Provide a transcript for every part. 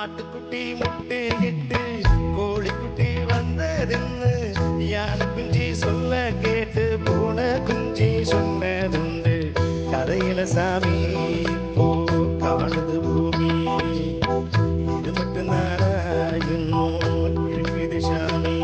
ஆட்டுக்குட்டி முட்டை இட்டு கோழிக்குட்டி வந்ததுன்னு யானை குஞ்சி சொல்ல கேட்டு பூனை குஞ்சி சொன்னதுண்டு கதையில சாமி இப்போ கவனது பூமி இது மட்டும் நானா இன்னும் இருக்குது சாமி.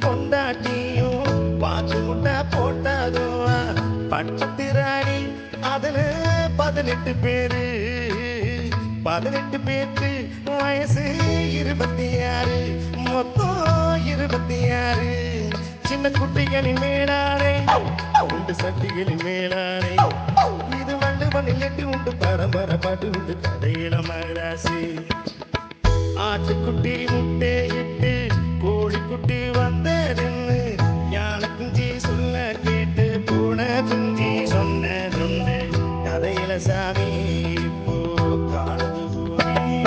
பொண்டாட்டியும் பாச்சு முட்டை போட்டாதுவா பட்டத்திராணி அதுல 18 பேரு 18 பேருக்கு வயசு 26 மொத்தம் 26 சின்ன குட்டிகளின் மேலானே உண்டு சட்டிகளின் மேலானே இது மண்டு மண்ணில் எட்டு உண்டு பரம்பரை பாட்டு உண்டு கதையில மகராசி. ஆட்டுக்குட்டி முட்டை இட்டு கோழிக்குட்டி வந்ததுன்னு யானை குஞ்சி சொல்ல கேட்டு பூனை குஞ்சி சொன்னதுண்டு கதையில சாமி இப்போ காணது பூமி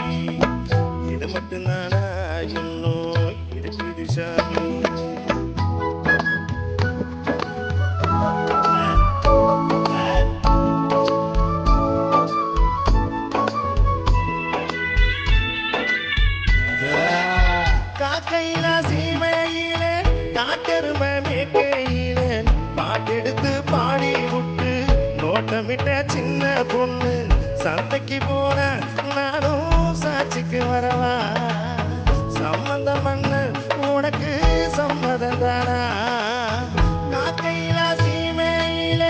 இது மட்டும் தானா இன்னும் இருக்குது சாமி. காக்கையில சீமையில காட்டெருமை மேற்கையில பாட்டெடுத்து பாடி விட்டு நோட்டமிட்ட சின்ன பொண்ணு சந்தைக்கு போன நானும் சாட்சிக்கு வரவா சம்மந்தம் பண்ண உனக்கு சம்மதம் தானா. காக்கையில சீமையில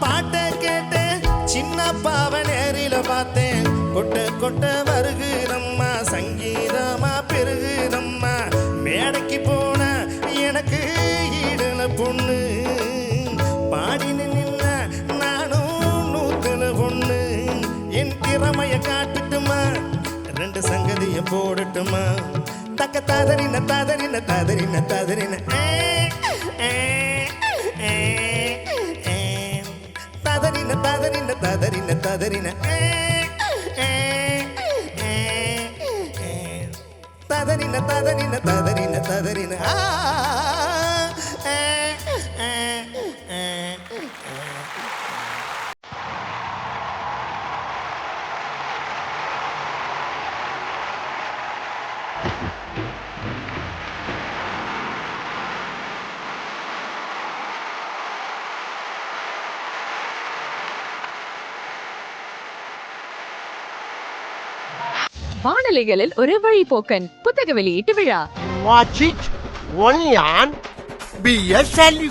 பாட்டை கேட்டேன் சின்னப்பாவ நேரில பார்த்தேன் கொட்ட கொட்ட வருகிறம்மா சங்கீதமா பெருகுதம்மா மேடைக்கு போன எனக்கு ஈடுல பொண்ணு பாடினு நின்ன நானும் நூத்துல பொண்ணு என் திறமைய காட்டுட்டுமா 2 சங்கதிய போடட்டுமா தக்க ததறின ததறின ததறின ததறின ததறின ததறின ததறின ததறின ததறின ததறின ததறின ததறின வானொலிகளில் ஒரு வழிபோக்கன் புத்தக வெளியீட்டு விழா. Watch it only on BSLU.